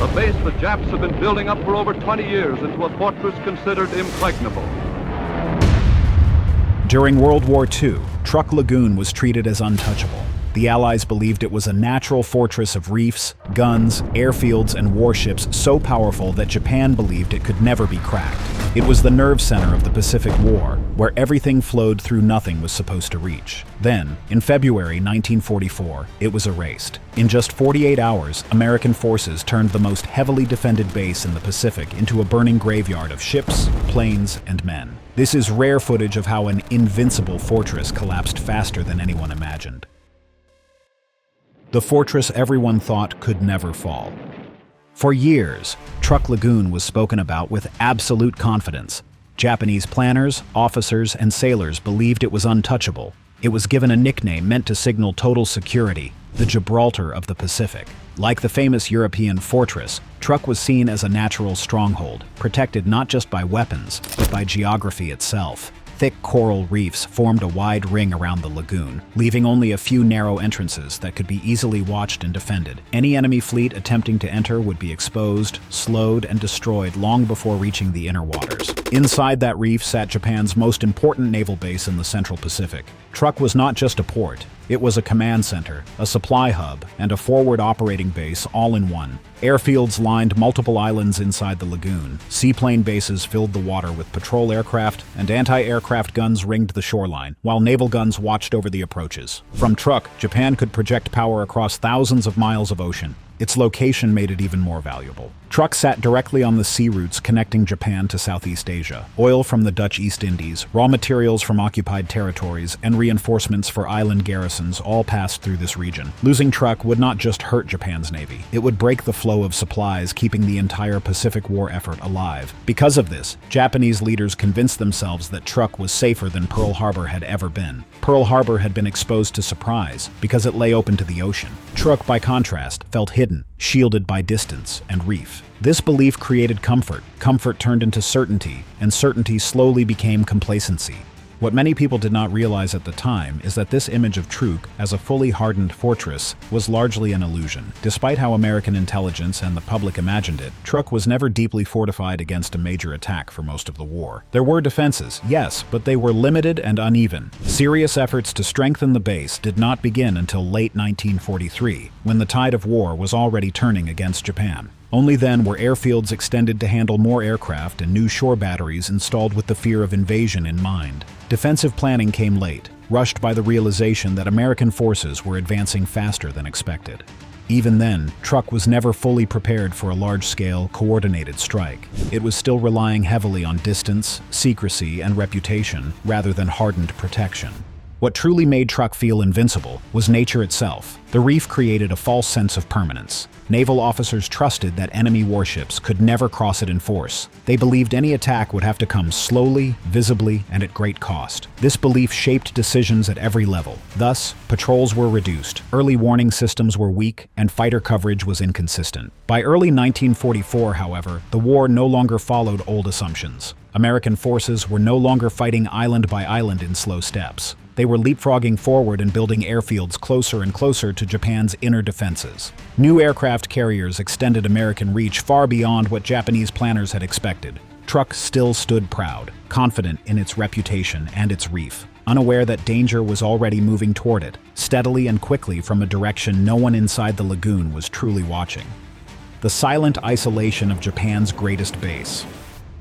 a base the Japs have been building up for over 20 years into a fortress considered impregnable. During World War II, Truk Lagoon was treated as untouchable. The Allies believed it was a natural fortress of reefs, guns, airfields, and warships so powerful that Japan believed it could never be cracked. It was the nerve center of the Pacific War, where everything flowed through nothing was supposed to reach. Then, in February 1944, it was erased. In just 48 hours, American forces turned the most heavily defended base in the Pacific into a burning graveyard of ships, planes, and men. This is rare footage of how an invincible fortress collapsed faster than anyone imagined. The fortress everyone thought could never fall. For years, Truk Lagoon was spoken about with absolute confidence. Japanese planners, officers, and sailors believed it was untouchable. It was given a nickname meant to signal total security, the Gibraltar of the Pacific. Like the famous European fortress, Truk was seen as a natural stronghold, protected not just by weapons, but by geography itself. Thick coral reefs formed a wide ring around the lagoon, leaving only a few narrow entrances that could be easily watched and defended. Any enemy fleet attempting to enter would be exposed, slowed, and destroyed long before reaching the inner waters. Inside that reef sat Japan's most important naval base in the Central Pacific. Truk was not just a port. It was a command center, a supply hub, and a forward operating base all in one. Airfields lined multiple islands inside the lagoon. Seaplane bases filled the water with patrol aircraft, and anti-aircraft guns ringed the shoreline, while naval guns watched over the approaches. From Truk, Japan could project power across thousands of miles of ocean. Its location made it even more valuable. Truk sat directly on the sea routes connecting Japan to Southeast Asia. Oil from the Dutch East Indies, raw materials from occupied territories, and reinforcements for island garrisons all passed through this region. Losing Truk would not just hurt Japan's navy. It would break the flow of supplies, keeping the entire Pacific War effort alive. Because of this, Japanese leaders convinced themselves that Truk was safer than Pearl Harbor had ever been. Pearl Harbor had been exposed to surprise because it lay open to the ocean. Truk, by contrast, felt hidden, shielded by distance and reef. This belief created comfort. Comfort turned into certainty, and certainty slowly became complacency. What many people did not realize at the time is that this image of Truk as a fully hardened fortress was largely an illusion. Despite how American intelligence and the public imagined it, Truk was never deeply fortified against a major attack for most of the war. There were defenses, yes, but they were limited and uneven. Serious efforts to strengthen the base did not begin until late 1943, when the tide of war was already turning against Japan. Only then were airfields extended to handle more aircraft and new shore batteries installed with the fear of invasion in mind. Defensive planning came late, rushed by the realization that American forces were advancing faster than expected. Even then, Truk was never fully prepared for a large-scale, coordinated strike. It was still relying heavily on distance, secrecy, and reputation, rather than hardened protection. What truly made Truk feel invincible was nature itself. The reef created a false sense of permanence. Naval officers trusted that enemy warships could never cross it in force. They believed any attack would have to come slowly, visibly, and at great cost. This belief shaped decisions at every level. Thus, patrols were reduced, early warning systems were weak, and fighter coverage was inconsistent. By early 1944, however, the war no longer followed old assumptions. American forces were no longer fighting island by island in slow steps. They were leapfrogging forward and building airfields closer and closer to Japan's inner defenses. New aircraft carriers extended American reach far beyond what Japanese planners had expected. Truk still stood proud, confident in its reputation and its reef, unaware that danger was already moving toward it, steadily and quickly from a direction no one inside the lagoon was truly watching. The silent isolation of Japan's greatest base.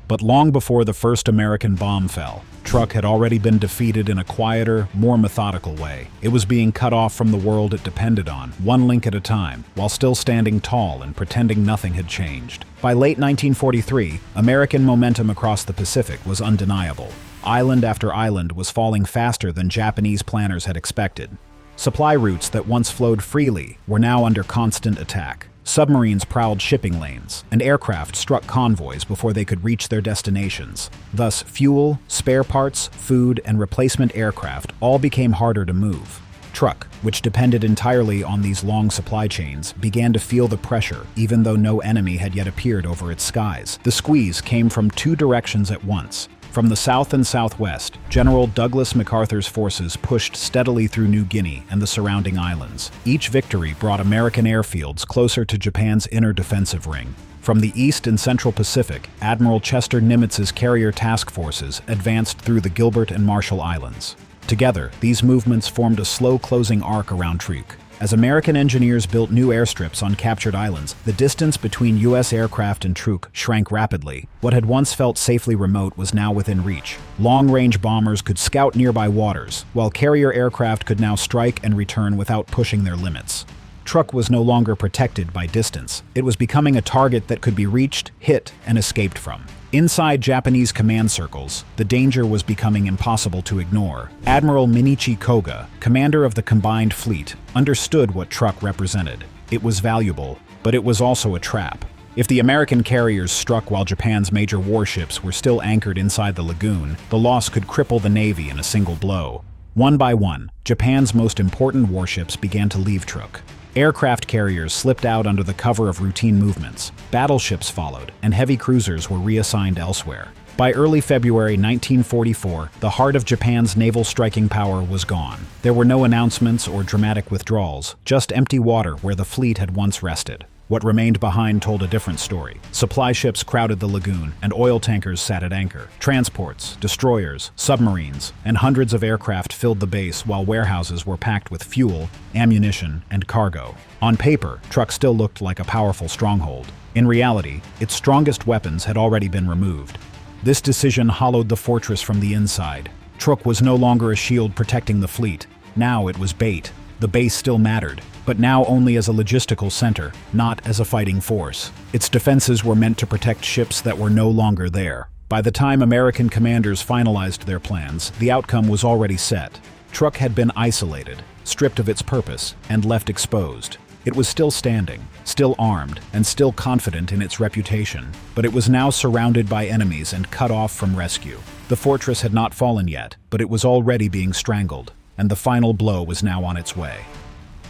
But long before the first American bomb fell, Truk had already been defeated in a quieter, more methodical way. It was being cut off from the world it depended on, one link at a time, while still standing tall and pretending nothing had changed. By late 1943, American momentum across the Pacific was undeniable. Island after island was falling faster than Japanese planners had expected. Supply routes that once flowed freely were now under constant attack. Submarines prowled shipping lanes, and aircraft struck convoys before they could reach their destinations. Thus, fuel, spare parts, food, and replacement aircraft all became harder to move. Truk, which depended entirely on these long supply chains, began to feel the pressure, even though no enemy had yet appeared over its skies. The squeeze came from two directions at once. From the south and southwest, General Douglas MacArthur's forces pushed steadily through New Guinea and the surrounding islands. Each victory brought American airfields closer to Japan's inner defensive ring. From the East and Central Pacific, Admiral Chester Nimitz's carrier task forces advanced through the Gilbert and Marshall Islands. Together, these movements formed a slow-closing arc around Truk. As American engineers built new airstrips on captured islands, the distance between U.S. aircraft and Truk shrank rapidly. What had once felt safely remote was now within reach. Long-range bombers could scout nearby waters, while carrier aircraft could now strike and return without pushing their limits. Truk was no longer protected by distance. It was becoming a target that could be reached, hit, and escaped from. Inside Japanese command circles, the danger was becoming impossible to ignore. Admiral Minichi Koga, commander of the combined fleet, understood what Truk represented. It was valuable, but it was also a trap. If the American carriers struck while Japan's major warships were still anchored inside the lagoon, the loss could cripple the Navy in a single blow. One by one, Japan's most important warships began to leave Truk. Aircraft carriers slipped out under the cover of routine movements. Battleships followed, and heavy cruisers were reassigned elsewhere. By early February 1944, the heart of Japan's naval striking power was gone. There were no announcements or dramatic withdrawals, just empty water where the fleet had once rested. What remained behind told a different story. Supply ships crowded the lagoon, and oil tankers sat at anchor. Transports, destroyers, submarines, and hundreds of aircraft filled the base while warehouses were packed with fuel, ammunition, and cargo. On paper, Truk still looked like a powerful stronghold. In reality, its strongest weapons had already been removed. This decision hollowed the fortress from the inside. Truk was no longer a shield protecting the fleet. Now it was bait. The base still mattered, but now only as a logistical center, not as a fighting force. Its defenses were meant to protect ships that were no longer there. By the time American commanders finalized their plans, the outcome was already set. Truk had been isolated, stripped of its purpose, and left exposed. It was still standing, still armed, and still confident in its reputation, but it was now surrounded by enemies and cut off from rescue. The fortress had not fallen yet, but it was already being strangled, and the final blow was now on its way.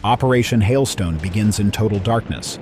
Operation Hailstone begins in total darkness.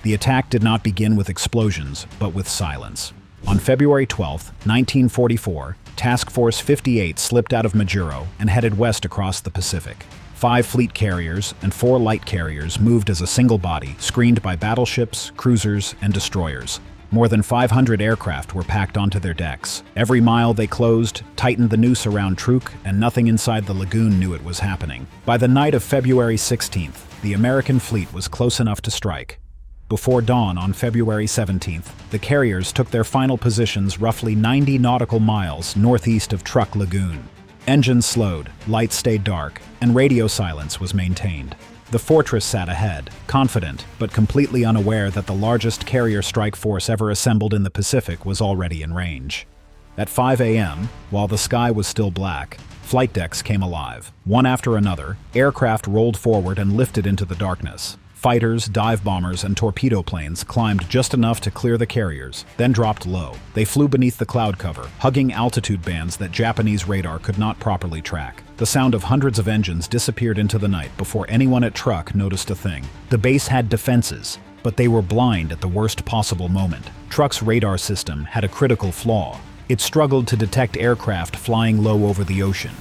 The attack did not begin with explosions, but with silence. On February 12, 1944, Task Force 58 slipped out of Majuro and headed west across the Pacific. 5 fleet carriers and 4 light carriers moved as a single body, screened by battleships, cruisers, and destroyers. More than 500 aircraft were packed onto their decks. Every mile they closed, tightened the noose around Truk, and nothing inside the lagoon knew it was happening. By the night of February 16th, the American fleet was close enough to strike. Before dawn on February 17th, the carriers took their final positions roughly 90 nautical miles northeast of Truk Lagoon. Engines slowed, lights stayed dark, and radio silence was maintained. The fortress sat ahead, confident but completely unaware that the largest carrier strike force ever assembled in the Pacific was already in range. At 5 a.m., while the sky was still black, flight decks came alive. One after another, aircraft rolled forward and lifted into the darkness. Fighters, dive bombers, and torpedo planes climbed just enough to clear the carriers, then dropped low. They flew beneath the cloud cover, hugging altitude bands that Japanese radar could not properly track. The sound of hundreds of engines disappeared into the night before anyone at Truk noticed a thing. The base had defenses, but they were blind at the worst possible moment. Truk's radar system had a critical flaw. It struggled to detect aircraft flying low over the ocean.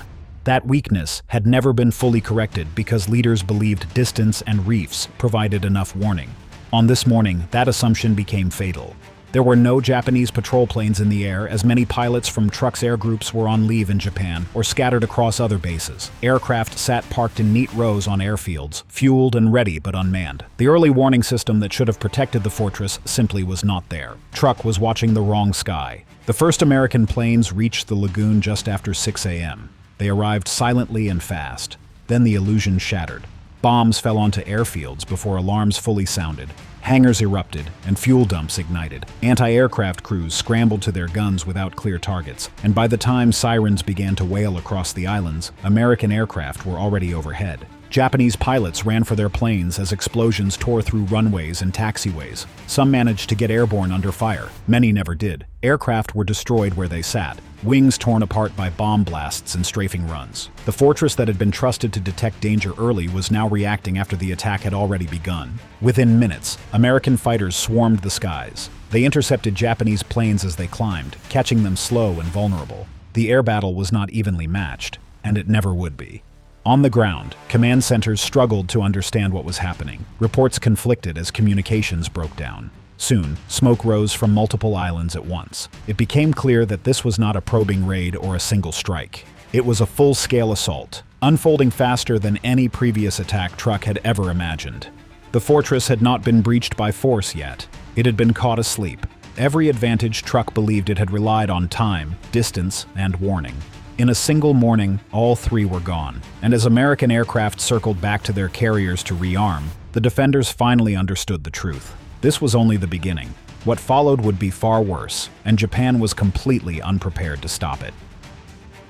That weakness had never been fully corrected because leaders believed distance and reefs provided enough warning. On this morning, that assumption became fatal. There were no Japanese patrol planes in the air, as many pilots from Truk's air groups were on leave in Japan or scattered across other bases. Aircraft sat parked in neat rows on airfields, fueled and ready but unmanned. The early warning system that should have protected the fortress simply was not there. Truk was watching the wrong sky. The first American planes reached the lagoon just after 6 a.m. They arrived silently and fast. Then the illusion shattered. Bombs fell onto airfields before alarms fully sounded. Hangars erupted, and fuel dumps ignited. Anti-aircraft crews scrambled to their guns without clear targets, and by the time sirens began to wail across the islands, American aircraft were already overhead. Japanese pilots ran for their planes as explosions tore through runways and taxiways. Some managed to get airborne under fire. Many never did. Aircraft were destroyed where they sat, wings torn apart by bomb blasts and strafing runs. The fortress that had been trusted to detect danger early was now reacting after the attack had already begun. Within minutes, American fighters swarmed the skies. They intercepted Japanese planes as they climbed, catching them slow and vulnerable. The air battle was not evenly matched, and it never would be. On the ground, command centers struggled to understand what was happening. Reports conflicted as communications broke down. Soon, smoke rose from multiple islands at once. It became clear that this was not a probing raid or a single strike. It was a full-scale assault, unfolding faster than any previous attack Truk had ever imagined. The fortress had not been breached by force yet. It had been caught asleep. Every advantage Truk believed it had relied on: time, distance, and warning. In a single morning, all three were gone, and as American aircraft circled back to their carriers to rearm, the defenders finally understood the truth. This was only the beginning. What followed would be far worse, and Japan was completely unprepared to stop it.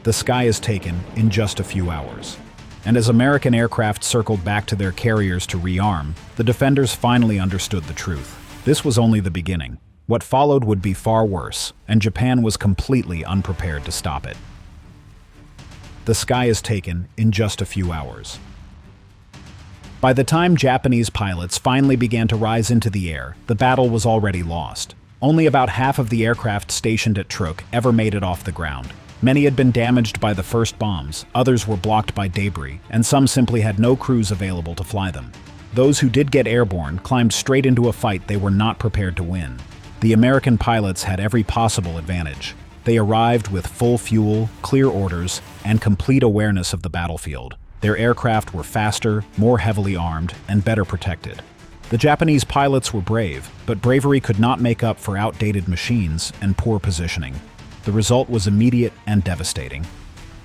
The sky is taken in just a few hours. And as American aircraft circled back to their carriers to rearm, the defenders finally understood the truth. This was only the beginning. What followed would be far worse, and Japan was completely unprepared to stop it. The sky is taken in just a few hours. By the time Japanese pilots finally began to rise into the air, the battle was already lost. Only about half of the aircraft stationed at Truk ever made it off the ground. Many had been damaged by the first bombs, others were blocked by debris, and some simply had no crews available to fly them. Those who did get airborne climbed straight into a fight they were not prepared to win. The American pilots had every possible advantage. They arrived with full fuel, clear orders, and complete awareness of the battlefield. Their aircraft were faster, more heavily armed, and better protected. The Japanese pilots were brave, but bravery could not make up for outdated machines and poor positioning. The result was immediate and devastating.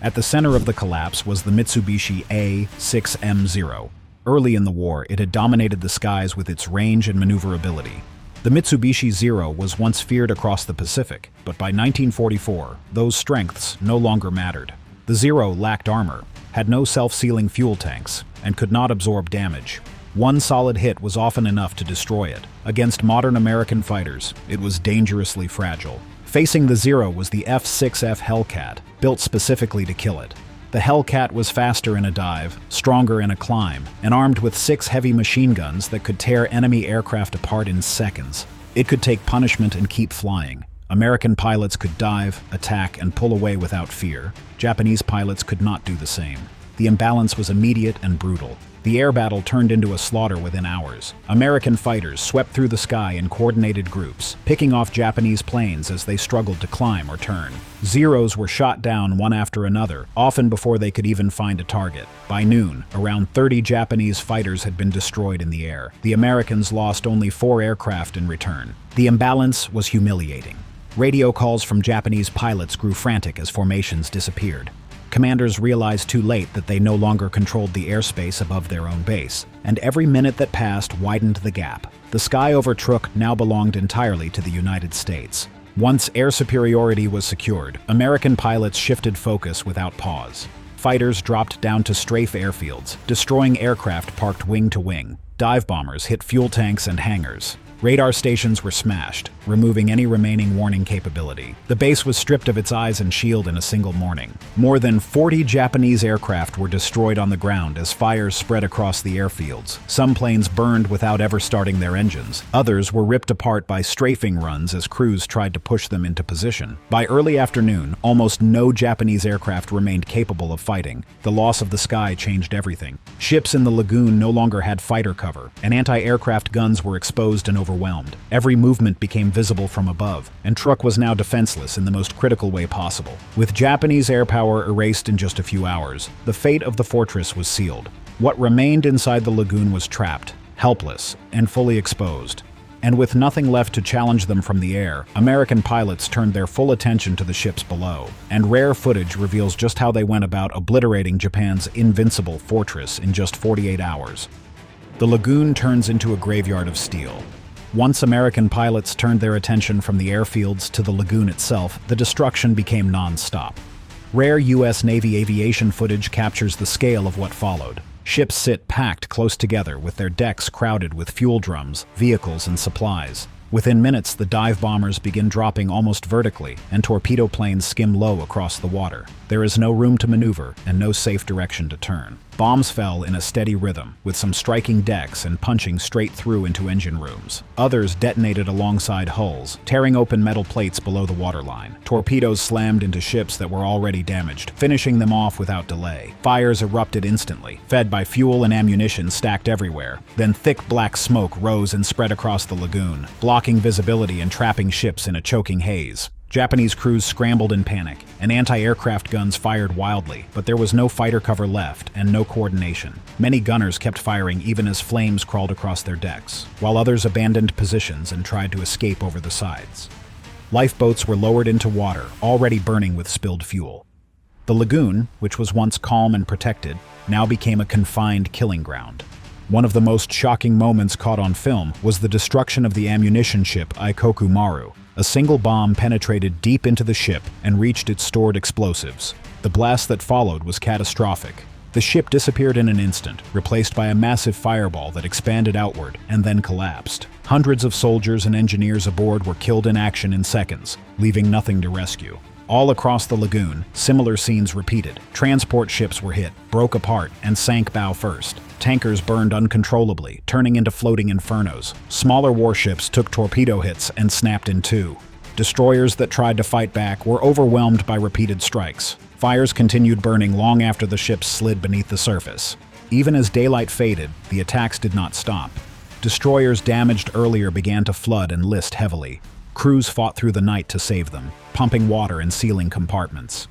At the center of the collapse was the Mitsubishi A-6M0. Early in the war, it had dominated the skies with its range and maneuverability. The Mitsubishi Zero was once feared across the Pacific, but by 1944, those strengths no longer mattered. The Zero lacked armor, had no self-sealing fuel tanks, and could not absorb damage. One solid hit was often enough to destroy it. Against modern American fighters, it was dangerously fragile. Facing the Zero was the F-6F Hellcat, built specifically to kill it. The Hellcat was faster in a dive, stronger in a climb, and armed with 6 heavy machine guns that could tear enemy aircraft apart in seconds. It could take punishment and keep flying. American pilots could dive, attack, and pull away without fear. Japanese pilots could not do the same. The imbalance was immediate and brutal. The air battle turned into a slaughter within hours. American fighters swept through the sky in coordinated groups, picking off Japanese planes as they struggled to climb or turn. Zeros were shot down one after another, often before they could even find a target. By noon, around 30 Japanese fighters had been destroyed in the air. The Americans lost only 4 aircraft in return. The imbalance was humiliating. Radio calls from Japanese pilots grew frantic as formations disappeared. Commanders realized too late that they no longer controlled the airspace above their own base, and every minute that passed widened the gap. The sky over Truk now belonged entirely to the United States. Once air superiority was secured, American pilots shifted focus without pause. Fighters dropped down to strafe airfields, destroying aircraft parked wing to wing. Dive bombers hit fuel tanks and hangars. Radar stations were smashed, removing any remaining warning capability. The base was stripped of its eyes and shield in a single morning. More than 40 Japanese aircraft were destroyed on the ground as fires spread across the airfields. Some planes burned without ever starting their engines. Others were ripped apart by strafing runs as crews tried to push them into position. By early afternoon, almost no Japanese aircraft remained capable of fighting. The loss of the sky changed everything. Ships in the lagoon no longer had fighter cover, and anti-aircraft guns were exposed and overwhelmed. Every movement became visible from above, and Truk was now defenseless in the most critical way possible. With Japanese air power erased in just a few hours, the fate of the fortress was sealed. What remained inside the lagoon was trapped, helpless, and fully exposed. And with nothing left to challenge them from the air, American pilots turned their full attention to the ships below, and rare footage reveals just how they went about obliterating Japan's Invincible fortress in just 48 hours. The lagoon turns into a graveyard of steel. Once American pilots turned their attention from the airfields to the lagoon itself, the destruction became non-stop. Rare U.S. Navy aviation footage captures the scale of what followed. Ships sit packed close together with their decks crowded with fuel drums, vehicles, and supplies. Within minutes, the dive bombers begin dropping almost vertically, and torpedo planes skim low across the water. There is no room to maneuver and no safe direction to turn. Bombs fell in a steady rhythm, with some striking decks and punching straight through into engine rooms. Others detonated alongside hulls, tearing open metal plates below the waterline. Torpedoes slammed into ships that were already damaged, finishing them off without delay. Fires erupted instantly, fed by fuel and ammunition stacked everywhere. Then thick black smoke rose and spread across the lagoon, blocking visibility and trapping ships in a choking haze. Japanese crews scrambled in panic, and anti-aircraft guns fired wildly, but there was no fighter cover left and no coordination. Many gunners kept firing even as flames crawled across their decks, while others abandoned positions and tried to escape over the sides. Lifeboats were lowered into water, already burning with spilled fuel. The lagoon, which was once calm and protected, now became a confined killing ground. One of the most shocking moments caught on film was the destruction of the ammunition ship Ikoku Maru. A single bomb penetrated deep into the ship and reached its stored explosives. The blast that followed was catastrophic. The ship disappeared in an instant, replaced by a massive fireball that expanded outward and then collapsed. Hundreds of soldiers and engineers aboard were killed in action in seconds, leaving nothing to rescue. All across the lagoon, similar scenes repeated. Transport ships were hit, broke apart, and sank bow first. Tankers burned uncontrollably, turning into floating infernos. Smaller warships took torpedo hits and snapped in two. Destroyers that tried to fight back were overwhelmed by repeated strikes. Fires continued burning long after the ships slid beneath the surface. Even as daylight faded, the attacks did not stop. Destroyers damaged earlier began to flood and list heavily. Crews fought through the night to save them, pumping water and sealing compartments.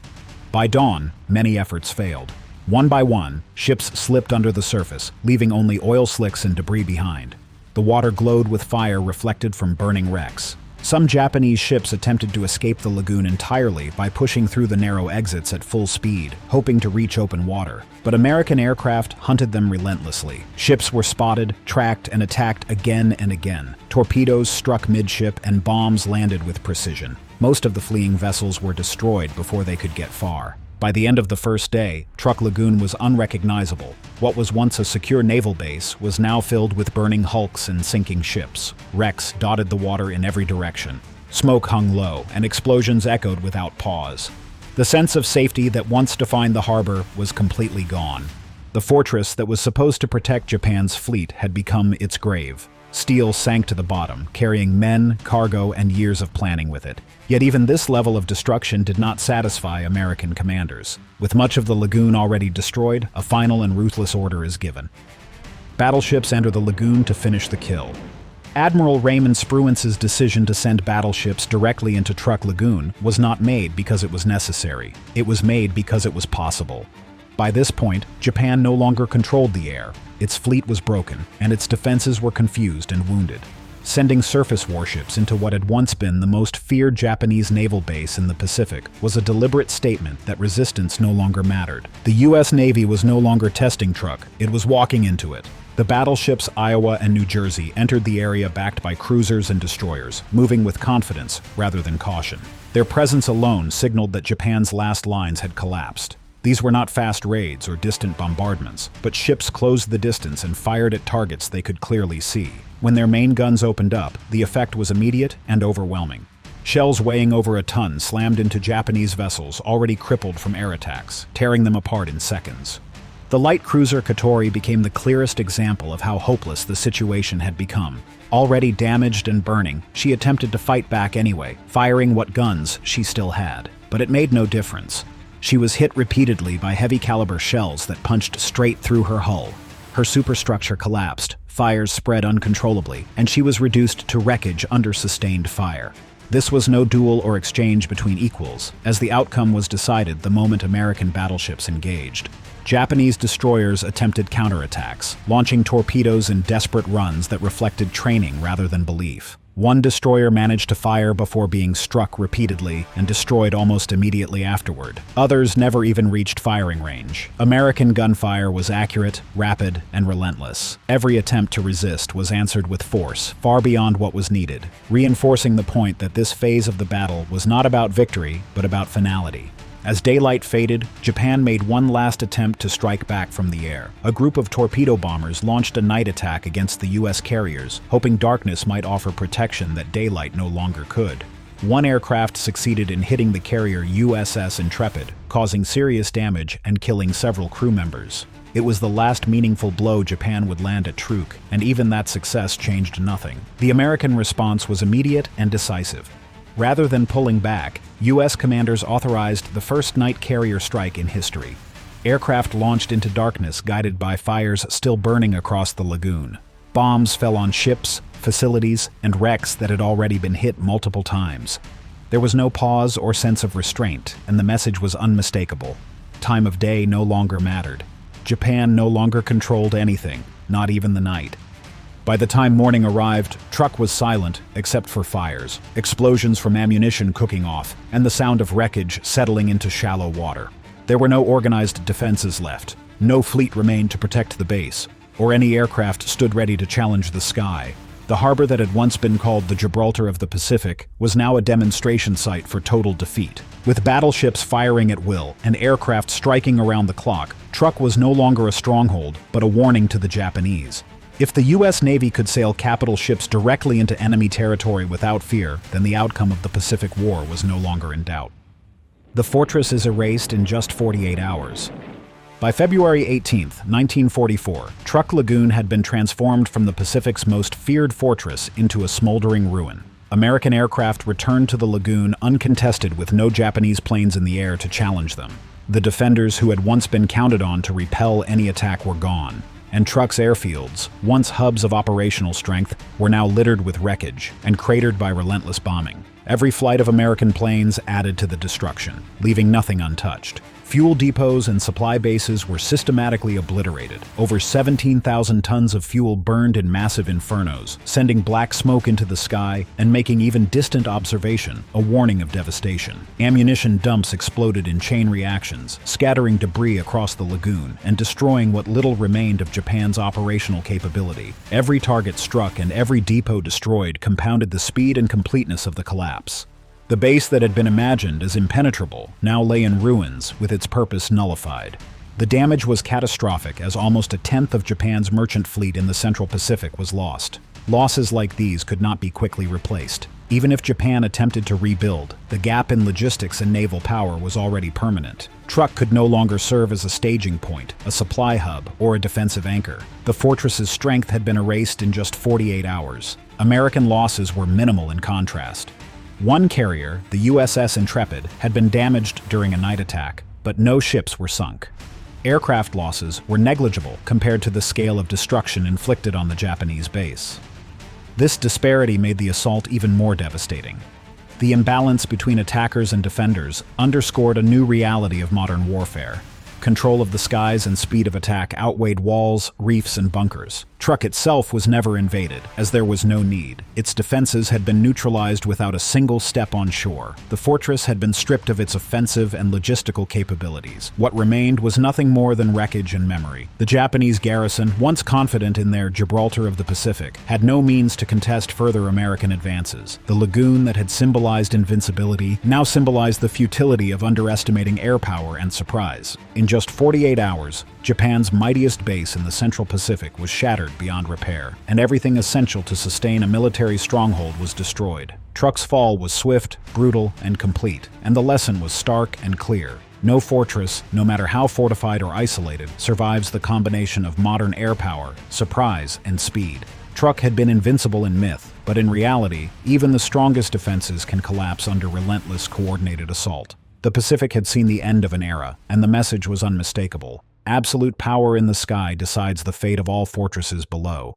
By dawn, many efforts failed. One by one, ships slipped under the surface, leaving only oil slicks and debris behind. The water glowed with fire reflected from burning wrecks. Some Japanese ships attempted to escape the lagoon entirely by pushing through the narrow exits at full speed, hoping to reach open water. But American aircraft hunted them relentlessly. Ships were spotted, tracked, and attacked again and again. Torpedoes struck midship and bombs landed with precision. Most of the fleeing vessels were destroyed before they could get far. By the end of the first day, Truk Lagoon was unrecognizable. What was once a secure naval base was now filled with burning hulks and sinking ships. Wrecks dotted the water in every direction. Smoke hung low, and explosions echoed without pause. The sense of safety that once defined the harbor was completely gone. The fortress that was supposed to protect Japan's fleet had become its grave. Steel sank to the bottom, carrying men, cargo, and years of planning with it. Yet even this level of destruction did not satisfy American commanders. With much of the lagoon already destroyed, a final and ruthless order is given. Battleships enter the lagoon to finish the kill. Admiral Raymond Spruance's decision to send battleships directly into Truk Lagoon was not made because it was necessary. It was made because it was possible. By this point, Japan no longer controlled the air. Its fleet was broken, and its defenses were confused and wounded. Sending surface warships into what had once been the most feared Japanese naval base in the Pacific was a deliberate statement that resistance no longer mattered. The U.S. Navy was no longer testing Truk, it was walking into it. The battleships Iowa and New Jersey entered the area backed by cruisers and destroyers, moving with confidence rather than caution. Their presence alone signaled that Japan's last lines had collapsed. These were not fast raids or distant bombardments, but ships closed the distance and fired at targets they could clearly see. When their main guns opened up, the effect was immediate and overwhelming. Shells weighing over a ton slammed into Japanese vessels already crippled from air attacks, tearing them apart in seconds. The light cruiser Katori became the clearest example of how hopeless the situation had become. Already damaged and burning, she attempted to fight back anyway, firing what guns she still had. But it made no difference. She was hit repeatedly by heavy-caliber shells that punched straight through her hull. Her superstructure collapsed, fires spread uncontrollably, and she was reduced to wreckage under sustained fire. This was no duel or exchange between equals, as the outcome was decided the moment American battleships engaged. Japanese destroyers attempted counterattacks, launching torpedoes in desperate runs that reflected training rather than belief. One destroyer managed to fire before being struck repeatedly and destroyed almost immediately afterward. Others never even reached firing range. American gunfire was accurate, rapid, and relentless. Every attempt to resist was answered with force, far beyond what was needed, reinforcing the point that this phase of the battle was not about victory, but about finality. As daylight faded, Japan made one last attempt to strike back from the air. A group of torpedo bombers launched a night attack against the U.S. carriers, hoping darkness might offer protection that daylight no longer could. One aircraft succeeded in hitting the carrier USS Intrepid, causing serious damage and killing several crew members. It was the last meaningful blow Japan would land at Truk, and even that success changed nothing. The American response was immediate and decisive. Rather than pulling back, U.S. commanders authorized the first night carrier strike in history. Aircraft launched into darkness, guided by fires still burning across the lagoon. Bombs fell on ships, facilities, and wrecks that had already been hit multiple times. There was no pause or sense of restraint, and the message was unmistakable. Time of day no longer mattered. Japan no longer controlled anything, not even the night. By the time morning arrived, Truk was silent, except for fires, explosions from ammunition cooking off, and the sound of wreckage settling into shallow water. There were no organized defenses left. No fleet remained to protect the base, or any aircraft stood ready to challenge the sky. The harbor that had once been called the Gibraltar of the Pacific was now a demonstration site for total defeat. With battleships firing at will and aircraft striking around the clock, Truk was no longer a stronghold, but a warning to the Japanese. If the U.S. Navy could sail capital ships directly into enemy territory without fear, then the outcome of the Pacific War was no longer in doubt. The fortress is erased in just 48 hours. By February 18, 1944, Truk Lagoon had been transformed from the Pacific's most feared fortress into a smoldering ruin. American aircraft returned to the lagoon uncontested, with no Japanese planes in the air to challenge them. The defenders who had once been counted on to repel any attack were gone, and Truk's airfields, once hubs of operational strength, were now littered with wreckage and cratered by relentless bombing. Every flight of American planes added to the destruction, leaving nothing untouched. Fuel depots and supply bases were systematically obliterated. Over 17,000 tons of fuel burned in massive infernos, sending black smoke into the sky and making even distant observation a warning of devastation. Ammunition dumps exploded in chain reactions, scattering debris across the lagoon and destroying what little remained of Japan's operational capability. Every target struck and every depot destroyed compounded the speed and completeness of the collapse. The base that had been imagined as impenetrable now lay in ruins, with its purpose nullified. The damage was catastrophic, as almost a tenth of Japan's merchant fleet in the Central Pacific was lost. Losses like these could not be quickly replaced. Even if Japan attempted to rebuild, the gap in logistics and naval power was already permanent. Truk could no longer serve as a staging point, a supply hub, or a defensive anchor. The fortress's strength had been erased in just 48 hours. American losses were minimal in contrast. One carrier, the USS Intrepid, had been damaged during a night attack, but no ships were sunk. Aircraft losses were negligible compared to the scale of destruction inflicted on the Japanese base. This disparity made the assault even more devastating. The imbalance between attackers and defenders underscored a new reality of modern warfare. Control of the skies and speed of attack outweighed walls, reefs, and bunkers. Truk itself was never invaded, as there was no need. Its defenses had been neutralized without a single step on shore. The fortress had been stripped of its offensive and logistical capabilities. What remained was nothing more than wreckage and memory. The Japanese garrison, once confident in their Gibraltar of the Pacific, had no means to contest further American advances. The lagoon that had symbolized invincibility now symbolized the futility of underestimating air power and surprise. In just 48 hours, Japan's mightiest base in the Central Pacific was shattered beyond repair, and everything essential to sustain a military stronghold was destroyed. Truk's fall was swift, brutal, and complete, and the lesson was stark and clear. No fortress, no matter how fortified or isolated, survives the combination of modern air power, surprise, and speed. Truk had been invincible in myth, but in reality, even the strongest defenses can collapse under relentless, coordinated assault. The Pacific had seen the end of an era, and the message was unmistakable. Absolute power in the sky decides the fate of all fortresses below.